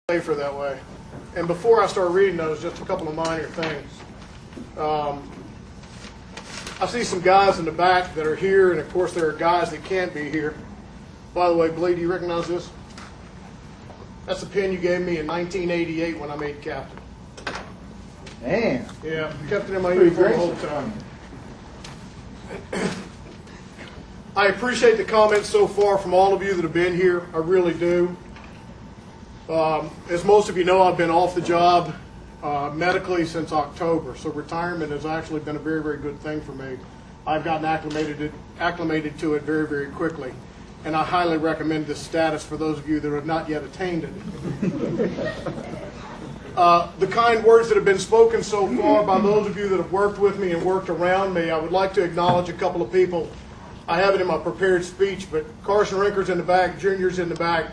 safer that way. And before I start reading those, just a couple of minor things. I see some guys in the back that are here, and of course there are guys that can't be here. By the way, Blee, do you recognize this? That's the pin you gave me in 1988 when I made captain. Damn. Yeah, kept it in my uniform the whole time. I appreciate the comments so far from all of you that have been here. I really do. As most of you know, I've been off the job medically since October, so retirement has actually been a very, very good thing for me. I've gotten acclimated to it very, very quickly, and I highly recommend this status for those of you that have not yet attained it. The kind words that have been spoken so far by those of you that have worked with me and worked around me, I would like to acknowledge a couple of people. I have it in my prepared speech, but Carson Rinker's in the back, Junior's in the back.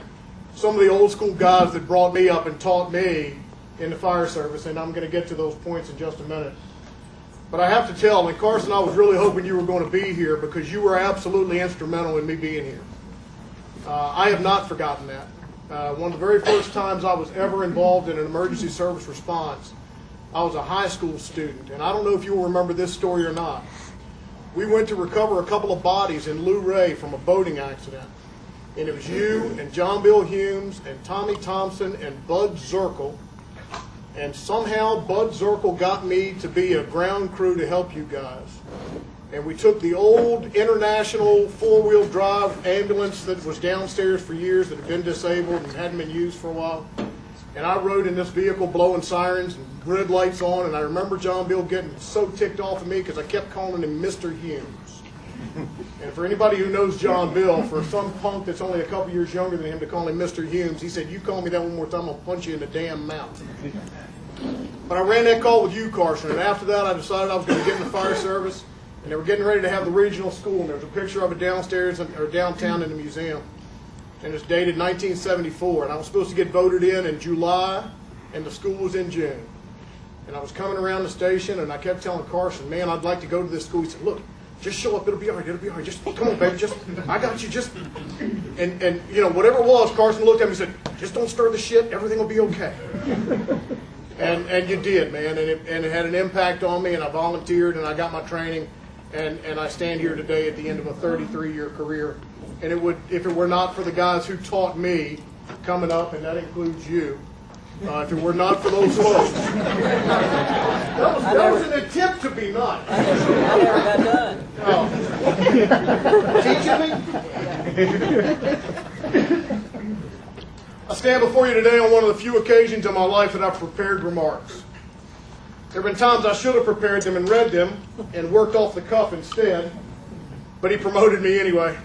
Some of the old school guys that brought me up and taught me in the fire service, and I'm going to get to those points in just a minute. But I have to tell, and Carson, I was really hoping you were going to be here because you were absolutely instrumental in me being here. I have not forgotten that. One of the very first times I was ever involved in an emergency service response, I was a high school student, and I don't know if you'll remember this story or not. We went to recover a couple of bodies in Luray from a boating accident. And it was you and John Bill Humes and Tommy Thompson and Bud Zirkle. And somehow Bud Zirkle got me to be a ground crew to help you guys. And we took the old International four-wheel drive ambulance that was downstairs for years that had been disabled and hadn't been used for a while. And I rode in this vehicle blowing sirens and red lights on. And I remember John Bill getting so ticked off at me because I kept calling him Mr. Humes. And for anybody who knows John Bill, for some punk that's only a couple years younger than him to call him Mr. Humes, he said, "You call me that one more time, I'll punch you in the damn mouth." But I ran that call with you, Carson, and after that I decided I was going to get in the fire service, and they were getting ready to have the regional school, and there was a picture of it downstairs or downtown in the museum, and it's dated 1974, and I was supposed to get voted in July, and the school was in June. And I was coming around the station, and I kept telling Carson, "Man, I'd like to go to this school." He said, "Look, just show up, it'll be all right, just come on, baby, I got you, and you know, whatever it was, Carson looked at me and said, "Just don't stir the shit, everything will be okay." And you did, man, and it had an impact on me, and I volunteered, and I got my training, and I stand here today at the end of a 33-year career, and if it were not for the guys who taught me coming up, and that includes you, if it were not for those folks, that was an attempt to be nice. I never got done. Oh. Teaching me? I stand before you today on one of the few occasions in my life that I've prepared remarks. There have been times I should have prepared them and read them and worked off the cuff instead, but he promoted me anyway.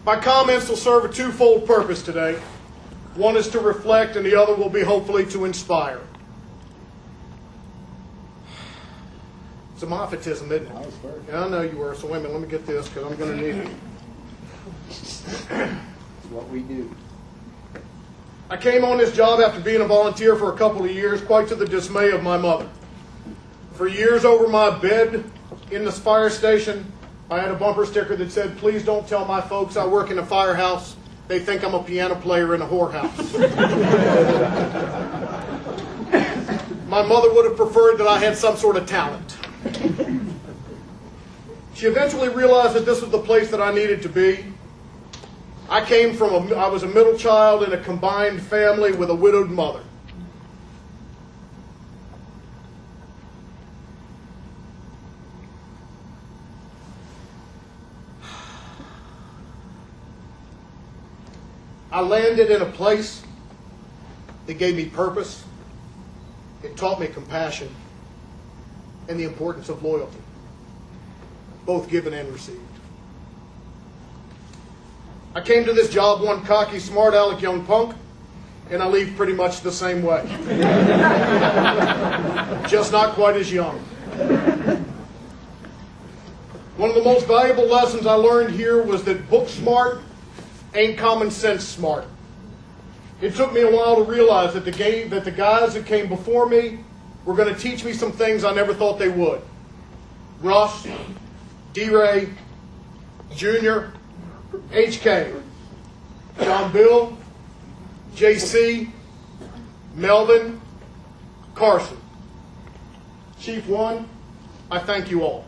My comments will serve a twofold purpose today. One is to reflect, and the other will be hopefully to inspire. It's a Moffettism, isn't it? Yeah, I know you were, so wait a minute, let me get this, because I'm going to need it. It's what we do. I came on this job after being a volunteer for a couple of years, quite to the dismay of my mother. For years over my bed in the fire station, I had a bumper sticker that said, "Please don't tell my folks I work in a firehouse. They think I'm a piano player in a whorehouse." My mother would have preferred that I had some sort of talent. She eventually realized that this was the place that I needed to be. I was a middle child in a combined family with a widowed mother. I landed in a place that gave me purpose. It taught me compassion and the importance of loyalty, both given and received. I came to this job one cocky, smart aleck young punk, and I leave pretty much the same way. Just not quite as young. One of the most valuable lessons I learned here was that book smart ain't common sense smart. It took me a while to realize that the guys that came before me were going to teach me some things I never thought they would. Russ, D-Ray, Junior, HK, John Bill, JC, Melvin, Carson. Chief 1, I thank you all.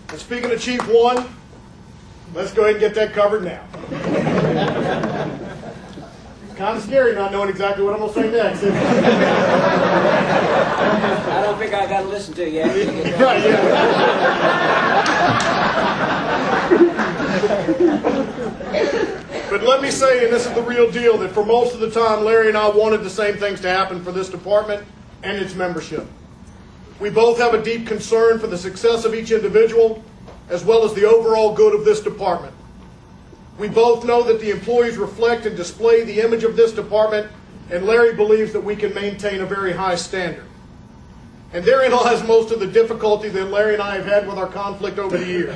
And speaking of Chief 1, let's go ahead and get that covered now. Kind of scary not knowing exactly what I'm going to say next. I don't think I got to listen to you. Right, yeah. But let me say, and this is the real deal, that for most of the time, Larry and I wanted the same things to happen for this department and its membership. We both have a deep concern for the success of each individual, as well as the overall good of this department. We both know that the employees reflect and display the image of this department, and Larry believes that we can maintain a very high standard. And therein lies most of the difficulty that Larry and I have had with our conflict over the years.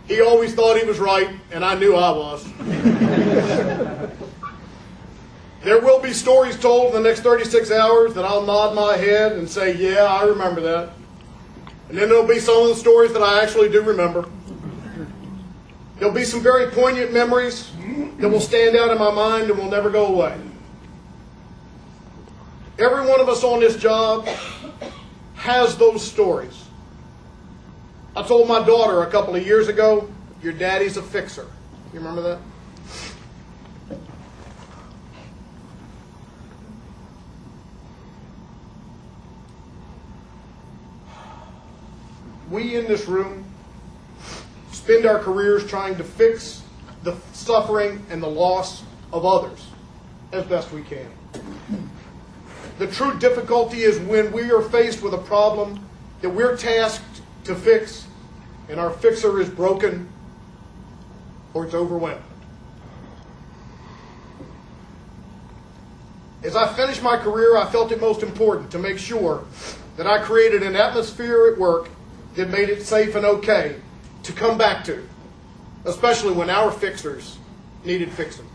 He always thought he was right, and I knew I was. There will be stories told in the next 36 hours that I'll nod my head and say, yeah, I remember that. And then there'll be some of the stories that I actually do remember. There'll be some very poignant memories that will stand out in my mind and will never go away. Every one of us on this job has those stories. I told my daughter a couple of years ago, your daddy's a fixer. You remember that? We in this room spend our careers trying to fix the suffering and the loss of others as best we can. The true difficulty is when we are faced with a problem that we're tasked to fix and our fixer is broken or it's overwhelmed. As I finished my career, I felt it most important to make sure that I created an atmosphere at work that made it safe and okay to come back to, especially when our fixers needed fixing.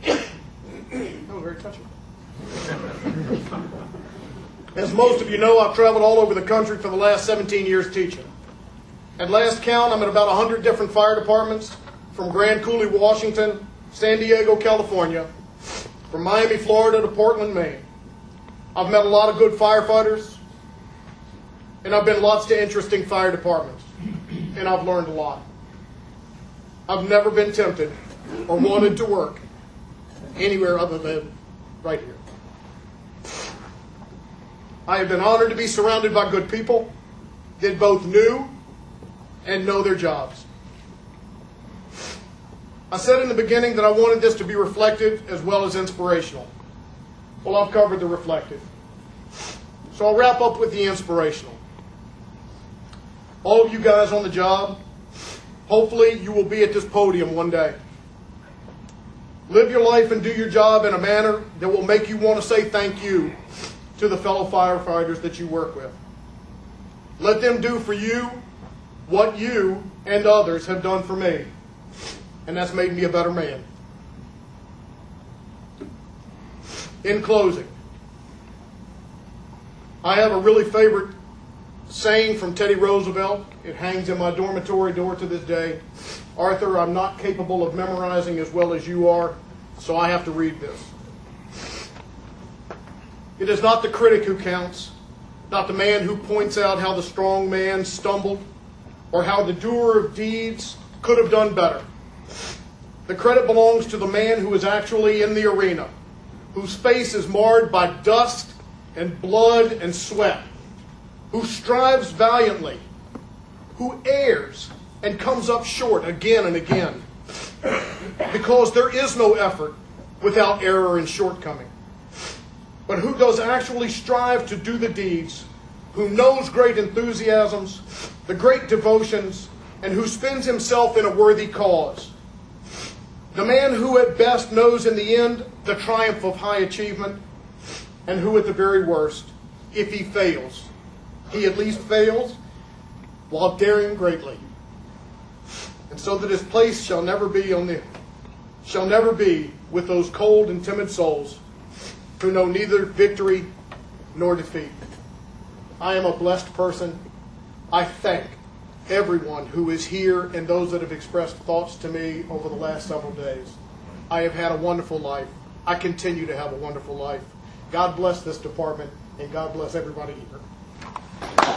That was very touching. As most of you know, I've traveled all over the country for the last 17 years teaching. At last count, I'm at about 100 different fire departments, from Grand Coulee, Washington, San Diego, California, from Miami, Florida to Portland, Maine. I've met a lot of good firefighters, and I've been lots to interesting fire departments, and I've learned a lot. I've never been tempted or wanted to work anywhere other than right here. I have been honored to be surrounded by good people that both knew and know their jobs. I said in the beginning that I wanted this to be reflective as well as inspirational. Well, I've covered the reflective. So I'll wrap up with the inspirational. All of you guys on the job, hopefully you will be at this podium one day. Live your life and do your job in a manner that will make you want to say thank you to the fellow firefighters that you work with. Let them do for you what you and others have done for me. And that's made me a better man. In closing, I have a really favorite saying from Teddy Roosevelt. It hangs in my dormitory door to this day. Arthur, I'm not capable of memorizing as well as you are, so I have to read this. It is not the critic who counts, not the man who points out how the strong man stumbled or how the doer of deeds could have done better. The credit belongs to the man who is actually in the arena, whose face is marred by dust and blood and sweat, who strives valiantly, who errs and comes up short again and again, because there is no effort without error and shortcoming, but who does actually strive to do the deeds, who knows great enthusiasms, the great devotions, and who spends himself in a worthy cause. The man who at best knows in the end the triumph of high achievement, and who at the very worst, if he fails, he at least fails while daring greatly. And so that his place shall never be with those cold and timid souls who know neither victory nor defeat. I am a blessed person. I thank everyone who is here and those that have expressed thoughts to me over the last several days. I have had a wonderful life. I continue to have a wonderful life. God bless this department, and God bless everybody here.